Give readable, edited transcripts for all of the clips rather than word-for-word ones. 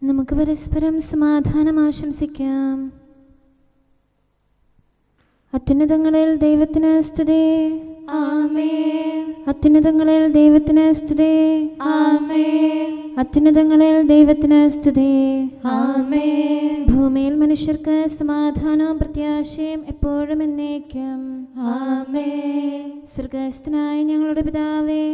നമുക്ക് പരസ്പരം സമാധാനം ആശംസിക്കാം. അത്യുന്നതങ്ങളിൽ ദൈവത്തിന് സ്തുതി. ആമേൻ. അത്യുന്നതങ്ങളിൽ ദൈവത്തിന് സ്തുതി. ആമേൻ. അത്യുന്നതങ്ങളിൽ ദൈവത്തിന് സ്തുതി. ആമേൻ. ഭൂമിയിൽ മനുഷ്യർക്ക് സമാധാനവും പ്രത്യാശയും എപ്പോഴും എന്നേക്കും. ആമേൻ. സ്വർഗ്ഗസ്ഥനായ ഞങ്ങളുടെ പിതാവേ,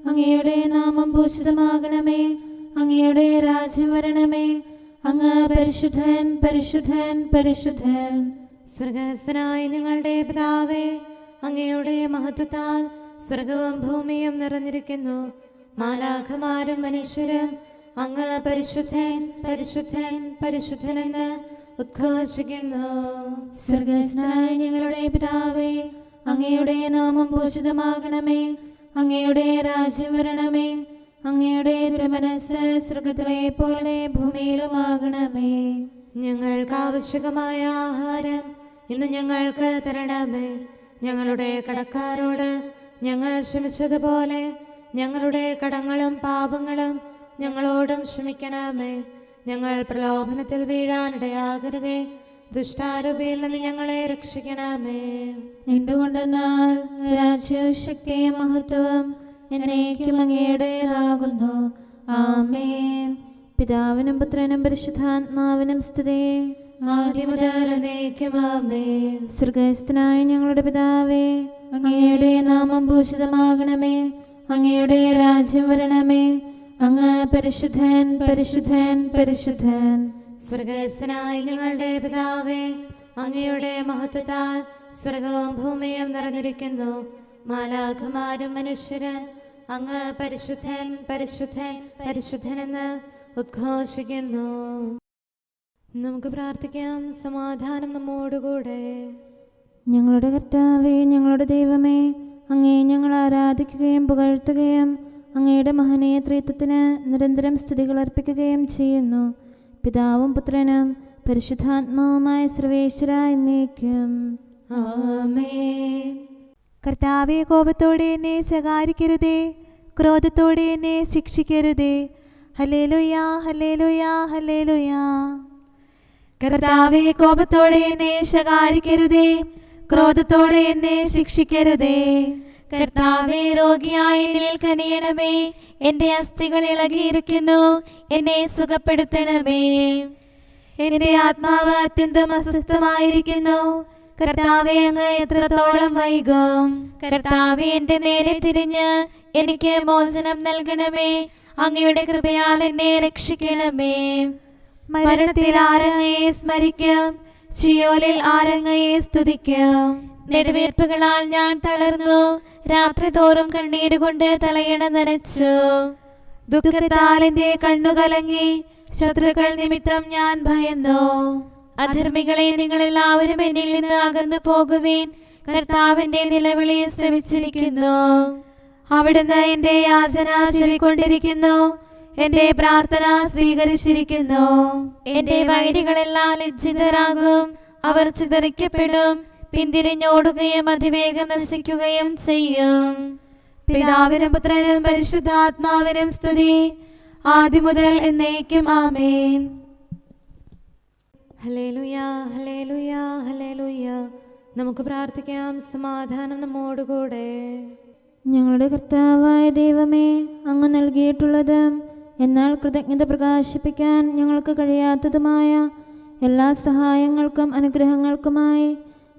അങ്ങയുടെ നാമം പൂജിതമാകണമേ. അങ്ങയുടെ രാജ്യം വരണമേ. അങ്ങ് പരിശുദ്ധൻ, പരിശുദ്ധൻ, പരിശുദ്ധൻ. സ്വർഗ്ഗസ്ഥനായ ഞങ്ങളുടെ പിതാവേ, അങ്ങയുടെ മഹത്വത്താൽ സ്വർഗവും ഭൂമിയും നിറഞ്ഞിരിക്കുന്നു. മാലാഖമാരും മനുഷ്യരും അങ്ങ് പരിശുദ്ധൻ, പരിശുദ്ധൻ, പരിശുദ്ധനെന്ന് ഉദ്ഘോഷിക്കുന്നു. സ്വർഗ്ഗസ്ഥനായ ഞങ്ങളുടെ പിതാവേ, അങ്ങയുടെ നാമം പൂജിതമാകണമേ. അങ്ങയുടെ രാജ്യം വരണമേ. അങ്ങയുടെ തിരുമനസ്സ് സ്വർഗ്ഗത്തിലെ പോലെ ഭൂമിയിലുമാകണമേ. ഞങ്ങൾക്ക് ആവശ്യകമായ ആഹാരം ഇന്ന് ഞങ്ങൾക്ക് തരണമേ. ഞങ്ങളുടെ കടക്കാരോട് ഞങ്ങൾ ക്ഷമിച്ചതുപോലെ ഞങ്ങളുടെ കടങ്ങളും പാപങ്ങളും ഞങ്ങളോടും ക്ഷമിക്കണമേ. ഞങ്ങൾ പ്രലോഭനത്തിൽ വീഴാനിടയാകരുതേ. ദുഷ്ടാരൂപിയിൽ നിന്ന് ഞങ്ങളെ രക്ഷിക്കണമേ. എന്തുകൊണ്ടെന്നാൽ രാജ്യവും ശക്തിയും മഹത്വവും എന്നേക്കും അങ്ങയുടേതാകുന്നു. ആമേൻ. പിതാവിനും പുത്രനും പരിശുദ്ധാത്മാവിനും സ്തുതി. ആദ്യം മുതൽ എന്നേക്കും ആമേൻ. സ്വർഗ്ഗസ്ഥനായ ഞങ്ങളുടെ പിതാവേ, അങ്ങയുടെ നാമം പൂജിതമാകണമേ. അങ്ങയുടെ രാജ്യം വരണമേ. അങ്ങ് പരിശുദ്ധൻ, പരിശുദ്ധൻ, പരിശുദ്ധൻ. സ്വർഗ്ഗസ്ഥനായ ഞങ്ങളുടെ പിതാവേ, അങ്ങയുടെ മഹത്വത്താൽ സ്വർഗവും ഭൂമിയും നിറഞ്ഞിരിക്കുന്നു. മാലാഖമാരും മനുഷ്യരും അങ്ങ് പരിശുദ്ധൻ, പരിശുദ്ധൻ, പരിശുദ്ധനെന്ന് ഉദ്ഘോഷിക്കുന്നു. നമുക്ക് പ്രാർത്ഥിക്കാം. സമാധാനം നമ്മോടുകൂടെ. ഞങ്ങളുടെ കർത്താവേ, ഞങ്ങളുടെ ദൈവമേ, അങ്ങയെ ഞങ്ങൾ ആരാധിക്കുകയും പുകഴ്ത്തുകയും അങ്ങയുടെ മഹനീയ ത്രിത്വത്തിന് നിരന്തരം സ്തുതികൾ അർപ്പിക്കുകയും ചെയ്യുന്നു. പിതാവും പുത്രനും പരിശുദ്ധാത്മാവുമായ സർവേശ്വര എന്നേക്കും. ആമേൻ. കർത്താവേ, കോപത്തോടെ എന്നെ ശകാരിക്കരുതേ, ക്രോധത്തോടെ എന്നെ ശിക്ഷിക്കരുതേ. Hallelujah, hallelujah, hallelujah. കർത്താവേ, കോപത്തോടെ എന്നെ ശകാരിക്കരുതേ, ക്രോധത്തോടെ എന്നെ ശിക്ഷിക്കരുതേ. കർത്താവേ, രോഗിയായ എന്നിൽ കനിയണമേ. എന്റെ അസ്ഥികൾ ഇളകിയിരിക്കുന്നു, എന്നെ സുഖപ്പെടുത്തണമേ. എന്റെ ആത്മാവ് അത്യന്തം അസ്വസ്ഥമായിരിക്കുന്നു. കർത്താവേ, അങ്ങ് എത്രത്തോളം വൈകും? കർത്താവേ, എന്റെ നേരെ തിരിഞ്ഞ് എനിക്ക് മോചനം നൽകണമേ. അങ്ങയുടെ കൃപയാൽ എന്നെ രക്ഷിക്കണമേ. മരണത്തിൽ ആരങ്ങയെ സ്മരിക്കും, ശിയോലിൽ ആരങ്ങയെ സ്തുതിക്കും. നെടുവീർപ്പുകളാൽ ഞാൻ തളർന്നു, രാത്രി തോറും കണ്ണീരുകൊണ്ട് തലയിണ നനച്ചു. ദുഃഖത്താൽ എന്റെ കണ്ണു കലങ്ങി, ശത്രുക്കൾ നിമിത്തം ഞാൻ ഭയന്നു. അധർമ്മികളെ, നിങ്ങളെല്ലാവരും എന്നിൽ നിന്ന് അകന്നു പോകുവിൻ. കർത്താവിന്റെ നിലവിളി ശ്രവിച്ചിരിക്കുന്നു. അവിടുന്ന് എന്റെ യാചന ചെവിക്കൊണ്ടിരിക്കുന്നു, എന്റെ പ്രാർത്ഥന സ്വീകരിച്ചിരിക്കുന്നു. എന്റെ വൈരികളെല്ലാം ലജ്ജിതരാകും, അവർ ചിതറിക്കപ്പെടും, പിന്തിരിഞ്ഞോടുകയും അതിവേഗം നശിക്കുകയും ചെയ്യും. പിതാവിനും പുത്രനും പരിശുദ്ധാത്മാവിനും സ്തുതി, ആദ്യം മുതൽ എന്നേക്കും ആമേൻ. Hallelujah, hallelujah, hallelujah. നമുക്ക് പ്രാർത്ഥിക്കാം. സമാധാനം നമ്മോടുകൂടെ. ഞങ്ങളുടെ കർത്താവായ ദൈവമേ, അങ്ങ് നൽകിയിട്ടുള്ളതും എന്നാൽ കൃതജ്ഞത പ്രകാശിപ്പിക്കാൻ ഞങ്ങൾക്ക് കഴിയാത്തതുമായ എല്ലാ സഹായങ്ങൾക്കും അനുഗ്രഹങ്ങൾക്കുമായി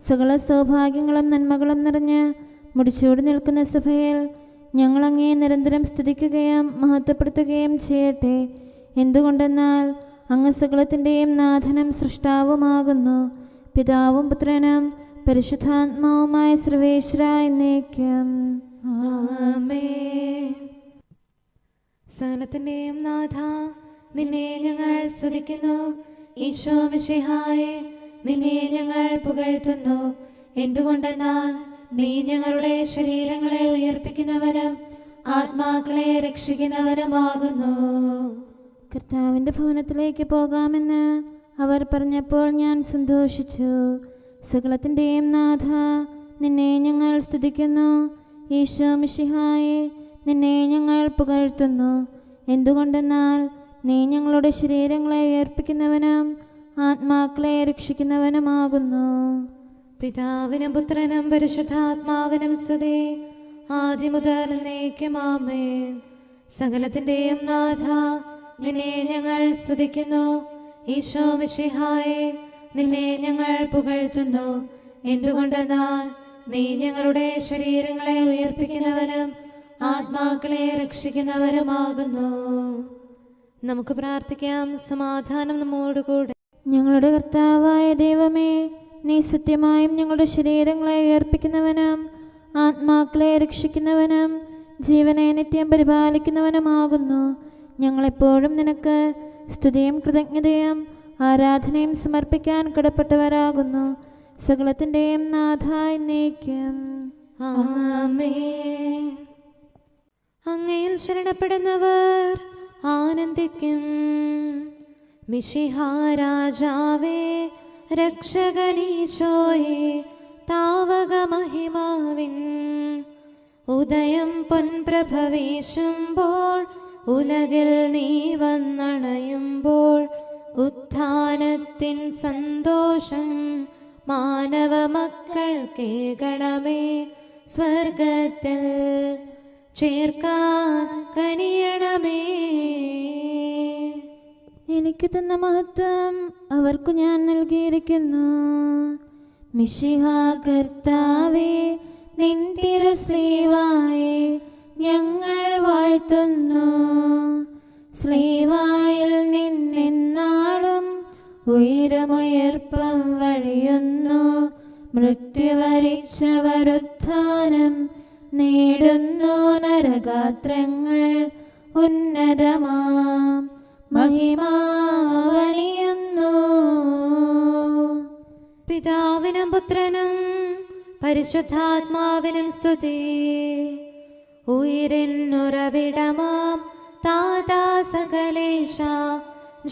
സകല സൗഭാഗ്യങ്ങളും നന്മകളും നിറഞ്ഞ് മുടിച്ചൂടി നിൽക്കുന്ന സഭയിൽ ഞങ്ങൾ അങ്ങേ നിരന്തരം സ്തുതിക്കുകയും മഹത്വപ്പെടുത്തുകയും ചെയ്യട്ടെ. എന്തുകൊണ്ടെന്നാൽ അങ്ങ് സകലത്തിൻ്റെയും നാഥനും സൃഷ്ടാവുമാകുന്നു. പിതാവും പുത്രനും പരിശുദ്ധാത്മാവുമായ സർവേശ്വര എന്നേക്കും. ആമേൻ. സകലത്തിന്റെയും നാഥ, നിന്നെ ഞങ്ങൾ സ്തുതിക്കുന്നു. ഈശോ മിശിഹായേ, നിന്നെ ഞങ്ങൾ പുകഴ്ത്തുന്നു. എന്തുകൊണ്ടെന്നാൽ നീ ഞങ്ങളുടെ ശരീരങ്ങളെ ഉയർപ്പിക്കുന്നവനും ആത്മാക്കളെ രക്ഷിക്കുന്നവനുമാകുന്നു. കർത്താവിൻ്റെ ഭവനത്തിലേക്ക് പോകാമെന്ന് അവർ പറഞ്ഞപ്പോൾ ഞാൻ സന്തോഷിച്ചു. സകലത്തിൻ്റെയും നാഥ, നിന്നെ ഞങ്ങൾ സ്തുതിക്കുന്നു. ഈശോ മിശിഹായേ, നിന്നെ ഞങ്ങൾ പുകഴ്ത്തുന്നു. എന്തുകൊണ്ടെന്നാൽ നീ ഞങ്ങളുടെ ശരീരങ്ങളെ ഉയർപ്പിക്കുന്നവനും ആത്മാക്കളെ രക്ഷിക്കുന്നവനുമാകുന്നു. പിതാവിനും പുത്രനും പരിശുദ്ധാത്മാവിനും സ്തുതി, ആദ്യം മുതൽ എന്നേക്കും ആമേൻ. സകലത്തിന്റെയും നാഥ, നിന്നെ ഞങ്ങൾ സ്തുതിക്കുന്നു. ഈശോ മിശിഹായേ, നിന്നെ ഞങ്ങൾ പുകഴ്ത്തുന്നു. എന്തുകൊണ്ടെന്നാൽ നീ ഞങ്ങളുടെ ശരീരങ്ങളെ ഉയർപ്പിക്കുന്നവനും ആത്മാക്കളെ രക്ഷിക്കുന്നവരുമാകുന്നു. നമുക്ക് പ്രാർത്ഥിക്കാം. സമാധാനം നമ്മോടുകൂടെ. ഞങ്ങളുടെ കർത്താവായ ദൈവമേ, നീ സത്യമായും ഞങ്ങളുടെ ശരീരങ്ങളെ ഉയർപ്പിക്കുന്നവനും ആത്മാക്കളെ രക്ഷിക്കുന്നവനും ജീവനെ നിത്യം പരിപാലിക്കുന്നവനുമാകുന്നു. ഞങ്ങളെപ്പോഴും നിനക്ക് സ്തുതിയും കൃതജ്ഞതയും ആരാധനയും സമർപ്പിക്കാൻ കടപ്പെട്ടവരാകുന്നു. സകലത്തിൻ്റെയും നാഥ എന്നേക്കും ആമേൻ. അങ്ങയിൽ ശരണപ്പെടുന്നവർ ആനന്ദിക്കും. മിശിഹാ രാജാവേ, രക്ഷകനീശോയേ, താവക മഹിമാവിൻ ഉദയം പൊൻപ്രഭവീശുമ്പോൾ ഉലകിൽ നീ വന്നണയുമ്പോൾ ഉത്ഥാനത്തിൻ സന്തോഷം മാനവ മക്കൾ കേൾക്കണമേ. സ്വർഗത്തിൽ ചേർക്കാൻ കനിയണമേ. എനിക്ക് തന്ന മഹത്വം അവർക്കു ഞാൻ നൽകിയിരിക്കുന്നു. മിശിഹാ കർത്താവേ, നിൻ തിരുസ്ലീവായെ ഞങ്ങൾ വാഴ്ത്തുന്നു. സ്ലീവായിൽ നിന്നെന്നാളും ഉയരമുയർപ്പം വഴിയുന്നു. മൃത്യുവരിച്ചവരുത്ഥാനം നേടുന്നു. നരഗാത്രങ്ങൾ ഉന്നതമാം മഹിമാവണിയുന്നു. പിതാവിനും പുത്രനും പരിശുദ്ധാത്മാവിനും സ്തുതി. ഉയരിന്നുറവിടമാം താതാ സകലേശ,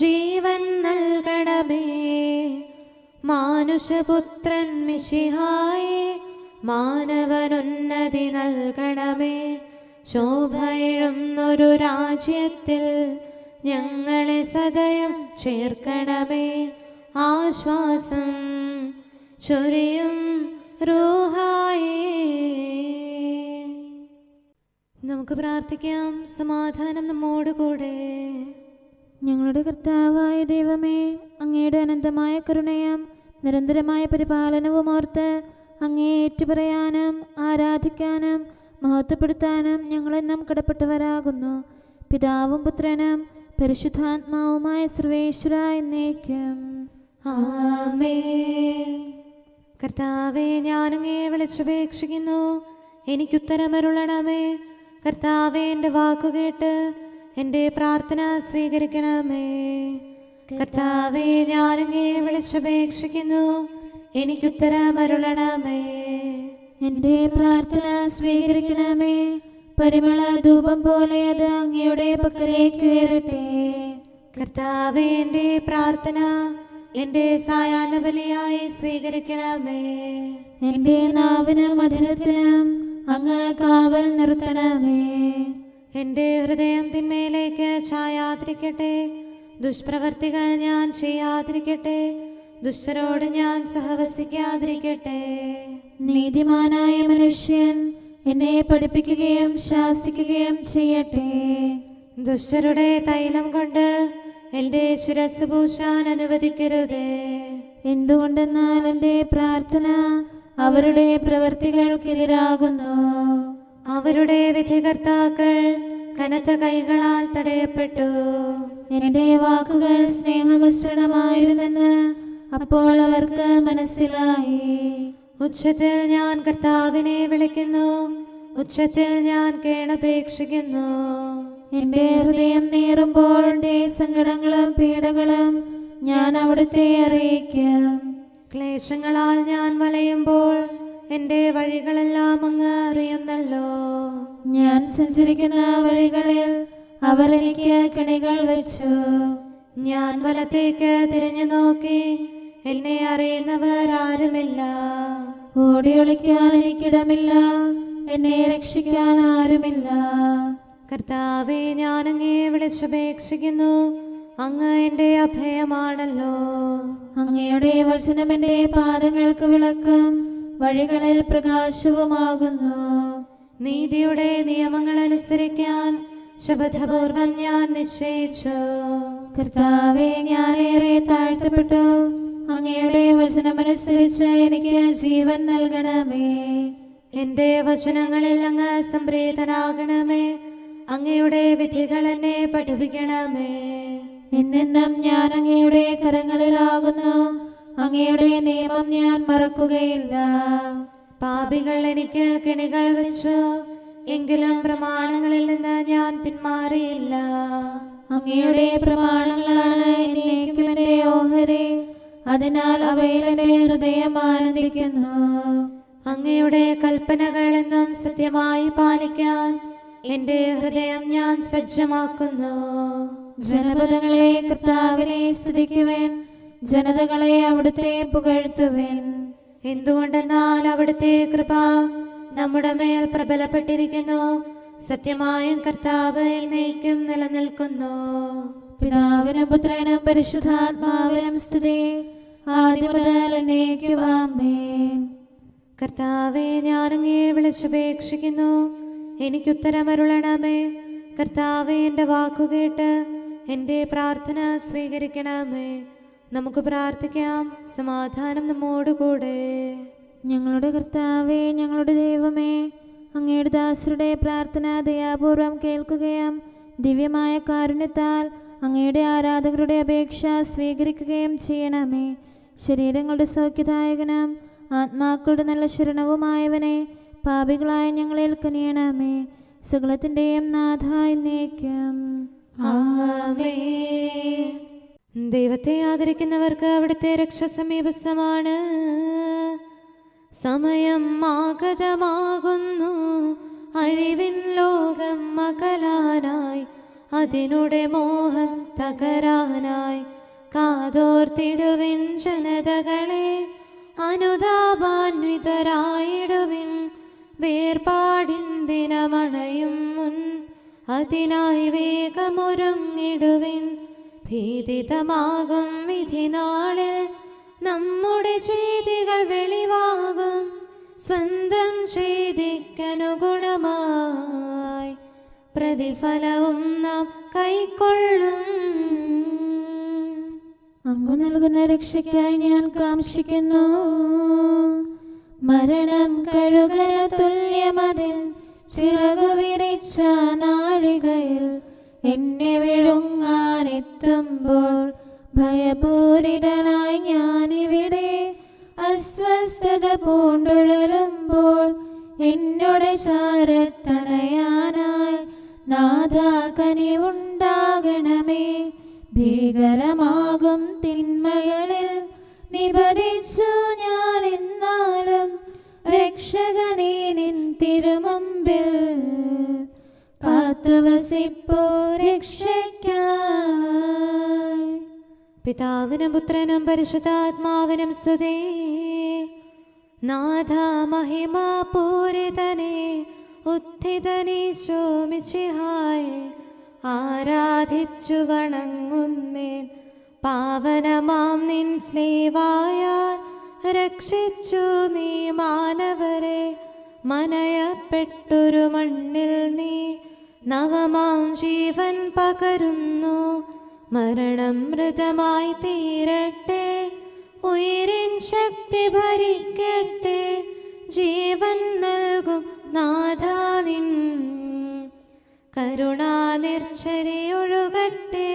ജീവൻ നൽകണമേ. മാനുഷപുത്രൻ മിശിഹായേ, മാനവനുന്നതി നൽകണമേ. ശോഭയിഴുന്നൊരു രാജ്യത്തിൽ ഞങ്ങളെ സദയം ചേർക്കണമേ. ആശ്വാസം ചൊരിയും റൂഹായേ. നമുക്ക് പ്രാർത്ഥിക്കാം. സമാധാനം നമ്മോടുകൂടെ. ഞങ്ങളുടെ കർത്താവായ ദൈവമേ, അങ്ങയുടെ അനന്തമായ കരുണയും നിരന്തരമായ പരിപാലനവും ഓർത്ത് അങ്ങേ ഏറ്റുപറയാനും ആരാധിക്കാനും മഹത്വപ്പെടുത്താനും ഞങ്ങളെന്നും കടപ്പെട്ടവരാകുന്നു. പിതാവും പുത്രനും പരിശുദ്ധാത്മാവുമായ സർവേശ്വര എന്നേക്കും ആമേൻ. കർത്താവേ, ഞാനങ്ങേ വിളിച്ചപേക്ഷിക്കുന്നു, എനിക്കുത്തരമരുളണമേ. കർത്താവേ, എൻ്റെ വാക്കുകേട്ട് എൻ്റെ പ്രാർത്ഥന സ്വീകരിക്കണമേ. കർത്താവേ, ഞാനങ്ങേ വിളിച്ചപേക്ഷിക്കുന്നു, എനിക്കുത്തരമരുളണമേ. എൻ്റെ പ്രാർത്ഥന സ്വീകരിക്കണമേ. പരിമള ധൂപം പോലെ അത് അങ്ങയുടെ പക്കലേക്ക് ഉയരട്ടെ. കർത്താവേ, എൻ്റെ പ്രാർത്ഥന എൻ്റെ സായാഹ്ന ബലിയായി സ്വീകരിക്കണമേ. എൻ്റെ നാവിനും മധുരത്തിനും അങ്ങ് കാവൽ നിർത്തണമേ. എൻ്റെ ഹൃദയം തിന്മയിലേക്ക് ചായാതിരിക്കട്ടെ. ദുഷ്പ്രവർത്തികൾ ഞാൻ ചെയ്യാതിരിക്കട്ടെ. ദുഷ്ടരോട് ഞാൻ സഹവസിക്കാതിരിക്കട്ടെ. നീതിമാനായ മനുഷ്യൻ എന്നെ പഠിപ്പിക്കുകയും ശാസിക്കുകയും ചെയ്യട്ടെ. ദുഷ്ടരുടെ തൈലം കൊണ്ട് എൻ്റെ ശിരസ് പൂശാൻ അനുവദിക്കരുതേ. എന്തുകൊണ്ടെന്നാൽ എൻ്റെ പ്രാർത്ഥന അവരുടെ പ്രവൃത്തികൾക്കെതിരാകുന്നു. അവരുടെ വിധികർത്താക്കൾ കനത്ത കൈകളാൽ തടയപ്പെട്ടു. എൻ്റെ വാക്കുകൾ സ്നേഹമിശ്രണമായിരുന്നെന്ന് അപ്പോൾ അവർക്ക് മനസ്സിലായി. ഉച്ചത്തിൽ ഞാൻ കർത്താവിനെ വിളിക്കുന്നു, ഉച്ചത്തിൽ ഞാൻ കേണപേക്ഷിക്കുന്നു. എൻ്റെ ഹൃദയം നീറുമ്പോൾ എൻ്റെ സങ്കടങ്ങളും പീഡകളും ഞാൻ അവിടുത്തെ അറിയിക്കും. ക്ലേശങ്ങളാൽ ഞാൻ വലയുമ്പോൾ എൻ്റെ വഴികളെല്ലാം അങ്ങ് അറിയുന്നല്ലോ. ഞാൻ സഞ്ചരിക്കുന്ന വഴികളിൽ അവർ എനിക്ക് കെണികൾ വെച്ചു. ഞാൻ വലത്തേക്ക് തിരിഞ്ഞു നോക്കി, എന്നെ അറിയുന്നവർ ആരുമില്ല. ഓടിയൊളിക്കാൻ എനിക്കിടമില്ല, എന്നെ രക്ഷിക്കാൻ ആരുമില്ല. കർത്താവെ, ഞാൻ അങ്ങേ വിളിച്ചപേക്ഷിക്കുന്നു, അങ്ങ് എൻ്റെ അഭയമാണല്ലോ. അങ്ങയുടെ വചനം എൻ്റെ പാദങ്ങൾക്ക് വിളക്കും വഴികളിൽ പ്രകാശവുമാകുന്നു. നീതിയുടെ നിയമങ്ങൾ അനുസരിക്കാൻ ശപഥപൂർവം ഞാൻ നിശ്ചയിച്ചു. കർത്താവെ, ഞാനേറെ താഴ്ത്തപ്പെട്ടു. അങ്ങയുടെ വചനമനുസരിച്ച് എനിക്ക് ജീവൻ നൽകണമേ. എൻ്റെ വചനങ്ങളിൽ അങ്ങ് സംപ്രീതനാകണമേ. അങ്ങയുടെ വിധികൾ എന്നെ പഠിപ്പിക്കണമേ. എന്നെന്നും ഞാൻ അങ്ങയുടെ കരങ്ങളിലാകുന്നു. അങ്ങയുടെ നിയമം ഞാൻ മറക്കുകയില്ല. പാപികൾ എനിക്ക് കെണികൾ വെച്ചു, എങ്കിലും പ്രമാണങ്ങളിൽ നിന്ന് ഞാൻ പിന്മാറിയില്ല. അങ്ങയുടെ പ്രമാണങ്ങളാണ് എന്നേക്കും എൻ്റെ ഓഹരി. അതിനാൽ അവയിൽ എൻ്റെ ഹൃദയം ആനന്ദിക്കുന്നു. അങ്ങയുടെ കൽപ്പനകൾ എന്നും സത്യമായി പാലിക്കാൻ എൻ്റെ ഹൃദയം ഞാൻ സജ്ജമാക്കുന്നു. ജനപദങ്ങളെ കർത്താവിനെ സ്തുതിക്കുവേൻ, ജനതകളെ അവിടുത്തെ പുകഴ്ത്തുവേൻ. എന്തുകൊണ്ടെന്നാൽ അവിടുത്തെ കൃപ നമ്മുടെ മേൽ പ്രബലപ്പെട്ടിരിക്കുന്നു. സത്യമായും കർത്താവ് എന്നേക്കും നിലനിൽക്കുന്നു. പിതാവിനും പുത്രനും പരിശുദ്ധാത്മാവിനും സ്തുതി, ആദ്യം മുതൽ എന്നേക്കും ആമേൻ. കർത്താവെ, ഞാൻ അങ്ങയെ വിളിച്ചപേക്ഷിക്കുന്നു, എനിക്കുത്തരമരുളണമേ. കർത്താവെ, എൻ്റെ വാക്കുകേട്ട് എൻ്റെ പ്രാർത്ഥന സ്വീകരിക്കണമേ. നമുക്ക് പ്രാർത്ഥിക്കാം. സമാധാനം നമ്മോടുകൂടെ. ഞങ്ങളുടെ കർത്താവേ, ഞങ്ങളുടെ ദൈവമേ, അങ്ങയുടെ ദാസരുടെ പ്രാർത്ഥന ദയാപൂർവം കേൾക്കുകയും ദിവ്യമായ കാരുണ്യത്താൽ അങ്ങയുടെ ആരാധകരുടെ അപേക്ഷ സ്വീകരിക്കുകയും ചെയ്യണമേ. ശരീരങ്ങളുടെ സൗഖ്യദായകനും ആത്മാക്കളുടെ നല്ല ശരണവുമായവനെ, പാപികളായ ഞങ്ങളിൽ കനിയണമേ. സകലത്തിൻ്റെയും നാഥ എന്നേക്കും ആമേൻ. ദൈവത്തെ ആദരിക്കുന്നവർക്ക് അവിടുത്തെ രക്ഷ സമീപസ്ഥമാണ്. സമയം ആഗതമാകുന്നു, അഴിവിൻ ലോകം അകലാനായി, അതിനുടെ മോഹം തകരാനായി. കാതോർത്തിടുവിൻ ജനതകളെ, അനുതാപാന്വിതരായിടുവിൻ. വേർപാടിൻ ദിനമണയും മുൻ, അതിനായി വേഗമൊരുങ്ങിടുവിൻ. ഭീതിതമാകും വിധിനാളിൽ നമ്മുടെ ചെയ്തികൾ വെളിവാകും. സ്വന്തം ചെയ്തിക്കനുഗുണമായി പ്രതിഫലവും നാം കൈക്കൊള്ളും. അങ്ങ് നൽകുന്ന രക്ഷയ്ക്കായി ഞാൻ കാംക്ഷിക്കുന്നു. മരണം കഴുകര തുല്യമതിൽ ചിറകു വിരിച്ച നാഴികയിൽ എന്നെ വിഴുങ്ങാനെത്തുമ്പോൾ ഭയപൂരിതനായി ഞാനിവിടെ അസ്വസ്ഥത പൂണ്ടുഴലുമ്പോൾ എന്നോട് ചാരത്തണയാനായി നാഥാ കനിവുണ്ടാകണമേ. ഭീകരമാകും തിന്മകളിൽ നിബദിച്ചു ഞാൻ എന്നാലും രക്ഷകനേ നിൻ തിരുമുമ്പിൽ കാത്തുവസിപ്പോ രക്ഷയ്ക്കായി. പിതാവിനും പുത്രനും പരിശുദ്ധാത്മാവിനും സ്തുതി. നാഥ മഹിമാ പൂരിതനെ ഉത്ഥിതനീശോ മിശിഹായെ ആരാധിച്ചു വണങ്ങുന്നേൻ. പാവനമാം നിൻ സ്ലീവായാൽ രക്ഷിച്ചു നീ മാനവരെ. മനയപ്പെട്ടൊരു മണ്ണിൽ നീ നവമാം ജീവൻ പകരുന്നു. മരണം മൃതമായി തീരട്ടെ, ഉയിരിൻ ശക്തി ഭരിക്കട്ടെ. ജീവൻ നൽകും നാഥാ നിൻ കരുണാനിർച്ചരിയൊഴുകട്ടെ.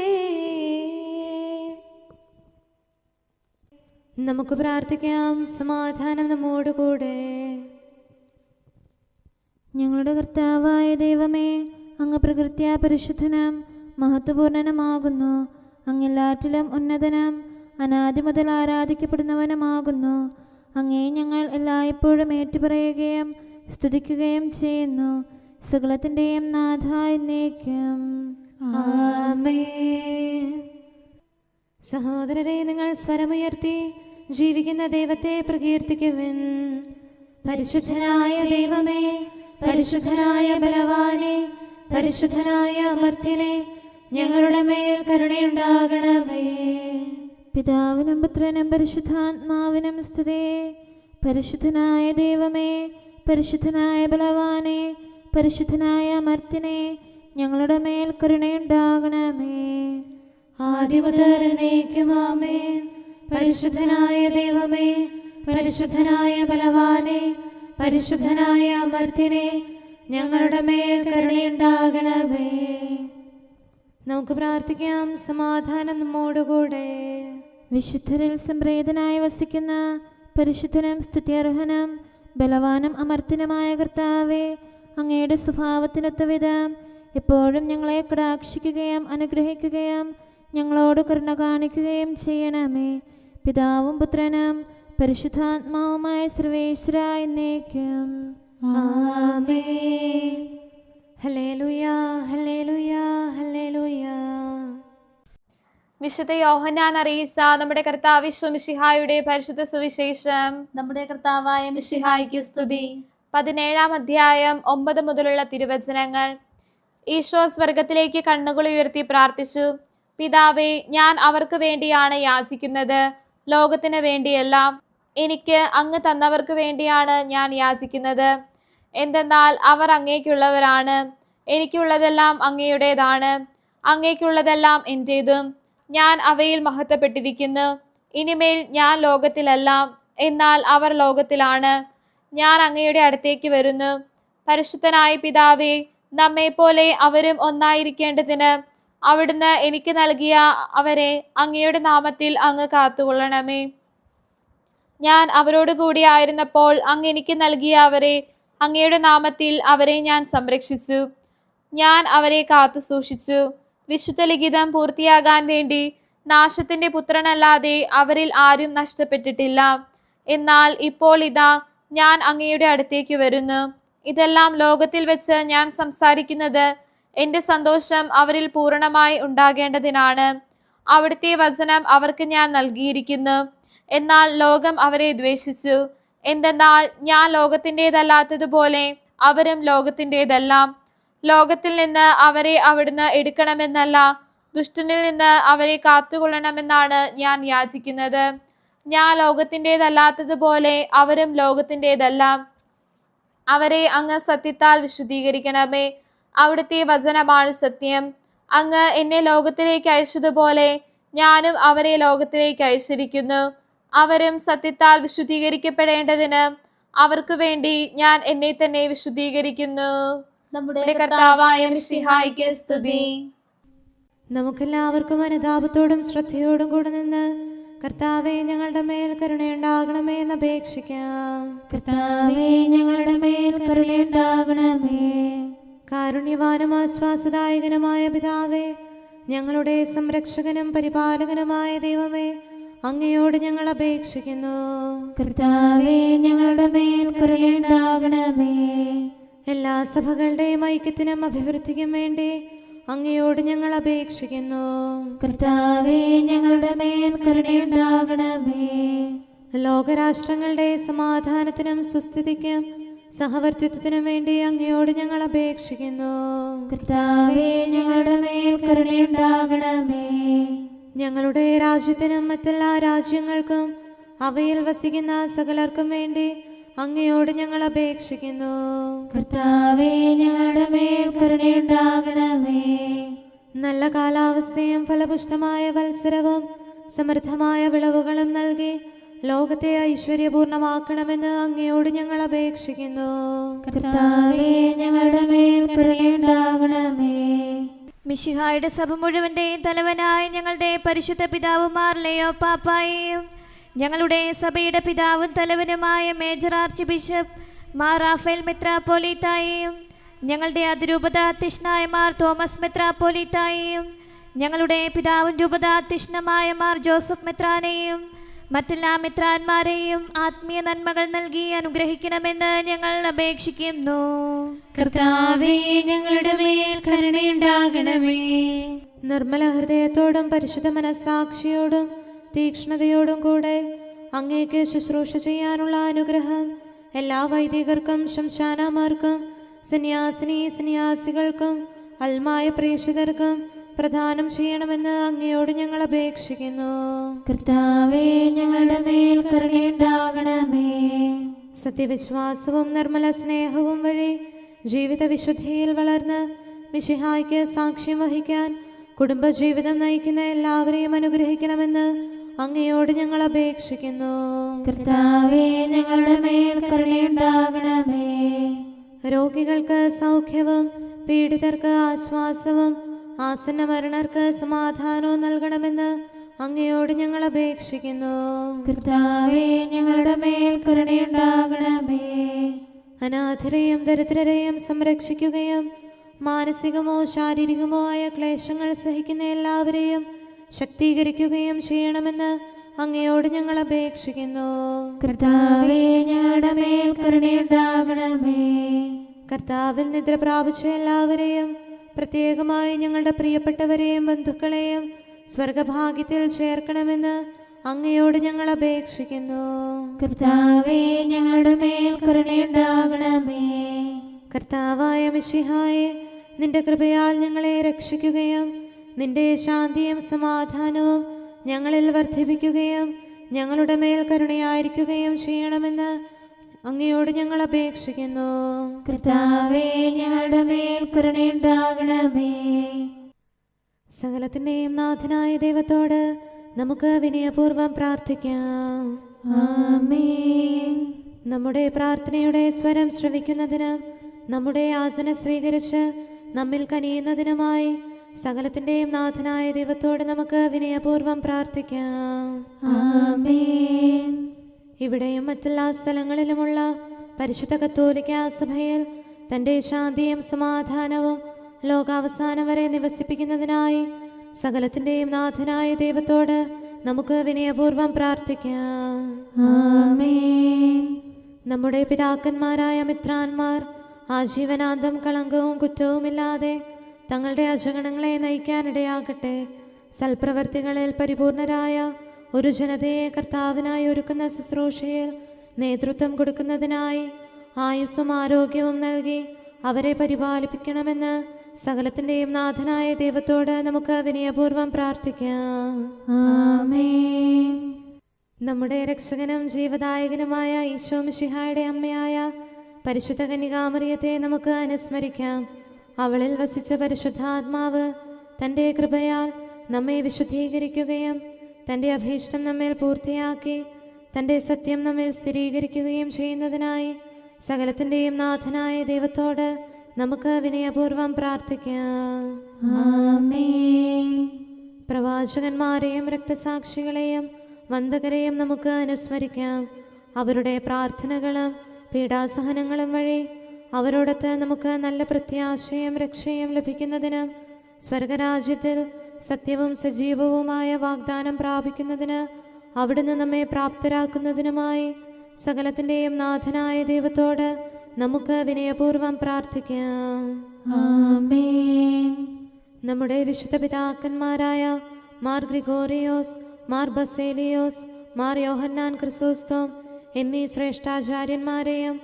നമുക്ക് പ്രാർത്ഥിക്കാം. സമാധാനം നമ്മോടുകൂടെ. ഞങ്ങളുടെ കർത്താവായ ദൈവമേ, അങ്ങ് പ്രകൃത്യാ പരിശുദ്ധനും മഹത്വപൂർണനുമാകുന്നു. അങ്ങെല്ലാറ്റിലും ഉന്നതനും അനാദി മുതൽ ആരാധിക്കപ്പെടുന്നവനുമാകുന്നു. അങ്ങേ ഞങ്ങൾ എല്ലായ്പ്പോഴും ഏറ്റുപറയുകയും സ്തുതിക്കുകയും ചെയ്യുന്നു. സകലത്തിൻ്റെയും നാഥ എന്നേക്കും ആമേൻ. സഹോദരരെ, നിങ്ങൾ സ്വരമുയർത്തി ജീവിക്കുന്ന ദൈവത്തെ പ്രകീർത്തിക്കുവിൻ. പരിശുദ്ധനായ ദൈവമേ, പരിശുദ്ധനായ ബലവാനെ, പരിശുദ്ധനായ അമർത്യനെ, ഞങ്ങളുടെ മേൽ കരുണയുണ്ടാകണമേ. പിതാവിനും പുത്രനും പരിശുദ്ധാത്മാവിനും സ്തുതി. പരിശുദ്ധനായ ദൈവമേ, പരിശുദ്ധനായ ബലവാനെ, പരിശുദ്ധനായ അമർത്യനെ, ഞങ്ങളുടെ മേൽ കരുണയുണ്ടാകണമേ. ആദിമുതൽ എന്നേക്കും ആമേൻ. പരിശുദ്ധനായ ദൈവമേ, പരിശുദ്ധനായ ബലവാനെ, പരിശുദ്ധനായ അമർത്യനെ, ഞങ്ങളുടെ മേൽ കരുണയുണ്ടാകണമേ. നമുക്ക് പ്രാർത്ഥിക്കാം. സമാധാനം നമ്മോടുകൂടെ. വിശുദ്ധരിൽ സംപ്രീതനായി വസിക്കുന്ന പരിശുദ്ധനും സ്തുത്യർഹനും ബലവാനും അമർത്യനുമായ കർത്താവേ, അങ്ങയുടെ സ്വഭാവത്തിനൊത്ത വിധം എപ്പോഴും ഞങ്ങളെ കടാക്ഷിക്കുകയും അനുഗ്രഹിക്കുകയും ഞങ്ങളോട് കരുണ കാണിക്കുകയും ചെയ്യണമേ. പിതാവും പുത്രനും പരിശുദ്ധാത്മാവുമായ സർവേശ്വര എന്നേക്കും ആമേൻ. Hallelujah, hallelujah, hallelujah. വിശുദ്ധ യോഹന്നാൻ അറിയിച്ച നമ്മുടെ കർത്താവ് മിശിഹായുടെ പരിശുദ്ധ സുവിശേഷം. നമ്മുടെ കർത്താവായ മിശിഹായ്ക്ക് സ്തുതി. 17-ാം അധ്യായം 9 മുതലുള്ള തിരുവചനങ്ങൾ. ഈശോ സ്വർഗത്തിലേക്ക് കണ്ണുകൾ ഉയർത്തി പ്രാർത്ഥിച്ചു. പിതാവേ, ഞാൻ അവർക്ക് വേണ്ടിയാണ് യാചിക്കുന്നത്, ലോകത്തിന് വേണ്ടിയല്ല. എനിക്ക് അങ്ങ് തന്നവർക്ക് വേണ്ടിയാണ് ഞാൻ യാചിക്കുന്നത്. എന്തെന്നാൽ അവർ അങ്ങേക്കുള്ളവരാണ്. എനിക്കുള്ളതെല്ലാം അങ്ങയുടേതാണ്, അങ്ങേക്കുള്ളതെല്ലാം എൻ്റേതും. ഞാൻ അവയിൽ മഹത്വപ്പെട്ടിരിക്കുന്നു. ഇനിമേൽ ഞാൻ ലോകത്തിലല്ല, എന്നാൽ അവർ ലോകത്തിലാണ്. ഞാൻ അങ്ങയുടെ അടുത്തേക്ക് വരുന്നു. പരിശുദ്ധനായ പിതാവേ, നമ്മെപ്പോലെ അവരും ഒന്നായിരിക്കേണ്ടതിന് അവിടുന്ന് എനിക്ക് നൽകിയ അവരെ അങ്ങയുടെ നാമത്തിൽ അങ്ങ് കാത്തുകൊള്ളണമേ. ഞാൻ അവരോട് കൂടി ആയിരുന്നപ്പോൾ അങ്ങ് എനിക്ക് നൽകിയ അവരെ അങ്ങയുടെ നാമത്തിൽ അവരെ ഞാൻ സംരക്ഷിച്ചു. ഞാൻ അവരെ കാത്തു സൂക്ഷിച്ചു. വിശുദ്ധ ലിഖിതം പൂർത്തിയാകാൻ വേണ്ടി നാശത്തിന്റെ പുത്രനല്ലാതെ അവരിൽ ആരും നഷ്ടപ്പെട്ടിട്ടില്ല. എന്നാൽ ഇപ്പോൾ ഇതാ ഞാൻ അങ്ങയുടെ അടുത്തേക്ക് വരുന്നു. ഇതെല്ലാം ലോകത്തിൽ വെച്ച് ഞാൻ സംസാരിക്കുന്നത് എൻ്റെ സന്തോഷം അവരിൽ പൂർണ്ണമായി ഉണ്ടാകേണ്ടതിനാണ്. അവിടുത്തെ വചനം അവർക്ക് ഞാൻ നൽകിയിരിക്കുന്നു. എന്നാൽ ലോകം അവരെ ദ്വേഷിച്ചു. എന്തെന്നാൽ ഞാൻ ലോകത്തിൻ്റെതല്ലാത്തതുപോലെ അവരും ലോകത്തിൻ്റെതല്ല. ലോകത്തിൽ നിന്ന് അവരെ അവിടുന്ന് എടുക്കണമെന്നല്ല, ദുഷ്ടനിൽ നിന്ന് അവരെ കാത്തുകൊള്ളണമെന്നാണ് ഞാൻ യാചിക്കുന്നത്. ഞാൻ ലോകത്തിൻ്റെതല്ലാത്തതുപോലെ അവരും ലോകത്തിൻ്റെതല്ല. അവരെ അങ്ങ് സത്യത്താൽ വിശുദ്ധീകരിക്കണമേ. അവിടുത്തെ വചനമാണ് സത്യം. അങ്ങ് എന്നെ ലോകത്തിലേക്ക് അയച്ചതുപോലെ ഞാനും അവരെ ലോകത്തിലേക്ക് അയച്ചിരിക്കുന്നു. അവരും സത്യത്താൽ വിശുദ്ധീകരിക്കപ്പെടേണ്ടതിന് അവർക്ക് വേണ്ടി ഞാൻ എന്നെ തന്നെ വിശുദ്ധീകരിക്കുന്നു. നമ്മുടെ കർത്താവായ മിശിഹായ്ക്ക് സ്തുതി. നമുക്കെല്ലാവർക്കും അനുതാപത്തോടും ശ്രദ്ധയോടും കൂടെ നിന്ന് കർത്താവേ, ഞങ്ങളുടെ മേൽ കരുണയുണ്ടാകണമേ എന്ന് അപേക്ഷിക്കാം. കർത്താവേ, ഞങ്ങളുടെ മേൽ കരുണയുണ്ടാകണമേ. കാരുണ്യവാനും ആശ്വാസദായകനുമായ പിതാവേ, ഞങ്ങളുടെ സംരക്ഷകനും പരിപാലകനുമായ ദൈവമേ, അങ്ങയോട് ഞങ്ങൾ അപേക്ഷിക്കുന്നു. കർത്താവേ, ഞങ്ങളുടെ മേൽ കരുണയുണ്ടാകണമേ. എല്ലാ സഭകളുടെയും ഐക്യത്തിനും അഭിവൃദ്ധിക്കും വേണ്ടി അങ്ങയോട് ഞങ്ങൾ അപേക്ഷിക്കുന്നു. കർത്താവേ, ഞങ്ങളുടെ മേൽ കരുണയുണ്ടാകണമേ. ലോകരാഷ്ട്രങ്ങളുടെ സമാധാനത്തിനും സുസ്ഥിതിക്കും സഹവർത്തിത്വത്തിനും വേണ്ടി അങ്ങയോട് ഞങ്ങൾ അപേക്ഷിക്കുന്നു. കർത്താവേ, ഞങ്ങളുടെ മേൽ കരുണയുണ്ടാകണമേ. ഞങ്ങളുടെ രാജ്യത്തിനും മറ്റെല്ലാ രാജ്യങ്ങൾക്കും അവയിൽ വസിക്കുന്ന സകലർക്കും വേണ്ടി അങ്ങയോട് ഞങ്ങൾ അപേക്ഷിക്കുന്നു. കർത്താവേ, ഞങ്ങളുടെ മേൽ കരുണയുണ്ടാകണമേ. നല്ല കാലാവസ്ഥയും ഫലപുഷ്ടമായ വത്സരവും സമൃദ്ധമായ വിളവുകളും നൽകി ലോകത്തെ ഐശ്വര്യപൂർണമാക്കണമെന്ന് അങ്ങയോട് ഞങ്ങൾ അപേക്ഷിക്കുന്നു. കർത്താവേ, ഞങ്ങളുടെ മേൽ കരുണയുണ്ടാകണമേ. മിശിഹായുടെ സഭ മുഴുവൻ്റെയും തലവനായ ഞങ്ങളുടെ പരിശുദ്ധ പിതാവുമാർ ലെയോ പാപ്പായെയും ഞങ്ങളുടെ സഭയുടെ പിതാവും തലവനുമായ major archbishop Mar Raphael മെത്രാപ്പോലീത്തായെയും ഞങ്ങളുടെ അതിരൂപതാധ്യക്ഷനായ മാർ തോമസ് മെത്രാപ്പോലീത്തായെയും ഞങ്ങളുടെ പിതാവും രൂപതാധ്യക്ഷനുമായ മാർ ജോസഫ് മെത്രാനെയും മറ്റെല്ലാ മെത്രാന്മാരെയും ആത്മീയ നന്മകൾ നൽകി അനുഗ്രഹിക്കണമെന്ന് ഞങ്ങൾ അപേക്ഷിക്കുന്നു. കർത്താവേ, ഞങ്ങളുടെ മേൽ കരുണയുണ്ടാകണമേ. നിർമ്മല ഹൃദയത്തോടും പരിശുദ്ധ മനസ്സാക്ഷിയോടും തീക്ഷ്ണതയോടും കൂടെ അങ്ങേക്ക് ശുശ്രൂഷ ചെയ്യാനുള്ള അനുഗ്രഹം എല്ലാ വൈദികർക്കും ശംശാനമാർക്കും സന്യാസിനി സന്യാസികൾക്കും അൽമായ പ്രേക്ഷിതർക്കും പ്രദാനം ചെയ്യണമെന്ന് അങ്ങയോട് ഞങ്ങൾ അപേക്ഷിക്കുന്നു. കർത്താവേ, ഞങ്ങളുടെ മേൽ കരുണയുണ്ടാകണമേ. സത്യവിശ്വാസവും നിർമ്മല സ്നേഹവും വഴി ജീവിത വിശുദ്ധിയിൽ വളർന്ന് മിശിഹായ്ക്ക് സാക്ഷ്യം വഹിക്കാൻ കുടുംബജീവിതം നയിക്കുന്ന എല്ലാവരെയും അനുഗ്രഹിക്കണമെന്ന് അങ്ങയോട് ഞങ്ങൾ അപേക്ഷിക്കുന്നു. കർത്താവേ, ഞങ്ങളുടെ മേൽ കരുണയുണ്ടാകണമേ. രോഗികൾക്ക് സൗഖ്യവും പീഡിതർക്ക് ആശ്വാസവും ആസന്ന മരണർക്ക് സമാധാനവും നൽകണമെന്ന് അങ്ങയോട് ഞങ്ങൾ അപേക്ഷിക്കുന്നു. കർത്താവേ, ഞങ്ങളുടെ മേൽ കരുണയുണ്ടാകണമേ. അനാഥരെയും ദരിദ്രരെയും സംരക്ഷിക്കുകയും മാനസികമോ ശാരീരികമോ ആയ ക്ലേശങ്ങൾ സഹിക്കുന്ന എല്ലാവരെയും ശക്തീകരിക്കുകയും ചെയ്യണമെന്ന് അങ്ങയോട് ഞങ്ങൾ അപേക്ഷിക്കുന്നു. കർത്താവേ, ഞങ്ങളുടെ മേൽ കരുണയുണ്ടാകണമേ. കർത്താവിൽ നിദ്ര പ്രാപിച്ച എല്ലാവരെയും പ്രത്യേകമായി ഞങ്ങളുടെ പ്രിയപ്പെട്ടവരെയും ബന്ധുക്കളെയും സ്വർഗഭാഗ്യത്തിൽ ചേർക്കണമെന്ന് അങ്ങയോട് ഞങ്ങൾ അപേക്ഷിക്കുന്നു. കർത്താവേ, ഞങ്ങളുടെ മേൽ കരുണയുണ്ടാകണമേ. കർത്താവായ മിശിഹായെ, നിന്റെ കൃപയാൽ ഞങ്ങളെ രക്ഷിക്കുകയും നിന്റെ ശാന്തിയും സമാധാനവും ഞങ്ങളിൽ വർദ്ധിപ്പിക്കുകയും ഞങ്ങളുടെ മേൽ കരുണയായിരിക്കുകയും ചെയ്യണമെന്ന് അങ്ങയോട് ഞങ്ങൾ അപേക്ഷിക്കുന്നു. കർത്താവേ, ഞങ്ങളുടെ മേൽ കരുണയുണ്ടാകണമേ. സകലത്തിൻ്റെയും നാഥനായ ദൈവത്തോട് നമുക്ക് വിനയപൂർവ്വം പ്രാർത്ഥിക്കാം. ആമേൻ. നമ്മുടെ പ്രാർത്ഥനയുടെ സ്വരം ശ്രവിക്കുന്നതിന് നമ്മുടെ യാചന സ്വീകരിച്ച് നമ്മിൽ കനിയുന്നതിനുമായി സകലത്തിൻ്റെയും നാഥനായ ദൈവത്തോട് നമുക്ക് വിനയപൂർവ്വം പ്രാർത്ഥിക്കാം. ആമേൻ. ഇവിടെയും മറ്റെല്ലാ സ്ഥലങ്ങളിലുമുള്ള പരിശുദ്ധ കത്തോലിക്കാ സഭയിൽ തൻ്റെ ശാന്തിയും സമാധാനവും ലോകാവസാനം വരെ നിവസിപ്പിക്കുന്നതിനായി സകലത്തിൻ്റെയും നാഥനായ ദൈവത്തോട് നമുക്ക് വിനയപൂർവ്വം പ്രാർത്ഥിക്കാം. ആമേൻ. നമ്മുടെ പിതാക്കന്മാരായ മിത്രാന്മാർ ആജീവനാന്തം കളങ്കവും കുറ്റവുമില്ലാതെ തങ്ങളുടെ അജഗണങ്ങളെ നയിക്കാനിടയാകട്ടെ. സൽപ്രവർത്തികളിൽ പരിപൂർണരായ ഒരു ജനതയെ കർത്താവിനായി ഒരുക്കുന്ന ശുശ്രൂഷയിൽ നേതൃത്വം കൊടുക്കുന്നതിനായി ആയുസ്സും ആരോഗ്യവും നൽകി അവരെ പരിപാലിപ്പിക്കണമെന്ന് സകലത്തിൻ്റെയും നാഥനായ ദൈവത്തോട് നമുക്ക് വിനയപൂർവ്വം പ്രാർത്ഥിക്കാം. ആമേൻ. നമ്മുടെ രക്ഷകനും ജീവദായകനുമായ ഈശോ മിശിഹായുടെ അമ്മയായ പരിശുദ്ധ കന്യകാമറിയത്തെ നമുക്ക് അനുസ്മരിക്കാം. അവളിൽ വസിച്ച പരിശുദ്ധാത്മാവ് തൻ്റെ കൃപയാൽ നമ്മെ വിശുദ്ധീകരിക്കുകയും തൻ്റെ അഭീഷ്ടം നമ്മിൽ പൂർത്തിയാക്കി തൻ്റെ സത്യം നമ്മിൽ സ്ഥിരീകരിക്കുകയും ചെയ്യുന്നതിനായി സകലത്തിൻ്റെയും നാഥനായ ദൈവത്തോട് നമുക്ക് വിനയപൂർവ്വം പ്രാർത്ഥിക്കാം. ആമേൻ. പ്രവാചകന്മാരെയും രക്തസാക്ഷികളെയും വന്ദകരെയും നമുക്ക് അനുസ്മരിക്കാം. അവരുടെ പ്രാർത്ഥനകളും പീഡാസഹനങ്ങളും വഴി അവരോടൊത്ത് നമുക്ക് നല്ല പ്രത്യാശയും രക്ഷയും ലഭിക്കുന്നതിന് സ്വർഗരാജ്യത്തിൽ സത്യവും സജീവവുമായ വാഗ്ദാനം പ്രാപിക്കുന്നതിന് അവിടുന്ന് നമ്മെ പ്രാപ്തരാക്കുന്നതിനുമായി സകലത്തിൻ്റെയും നാഥനായ ദൈവത്തോട് നമുക്ക് വിനയപൂർവ്വം പ്രാർത്ഥിക്കാം. ആമേൻ. നമ്മുടെ വിശുദ്ധ പിതാക്കന്മാരായ മാർ ഗ്രിഗോറിയോസ്, മാർ ബസേലിയോസ്, മാർ യോഹന്നാൻ ക്രിസോസ്തോം എന്നീ ശ്രേഷ്ഠാചാര്യന്മാരെയും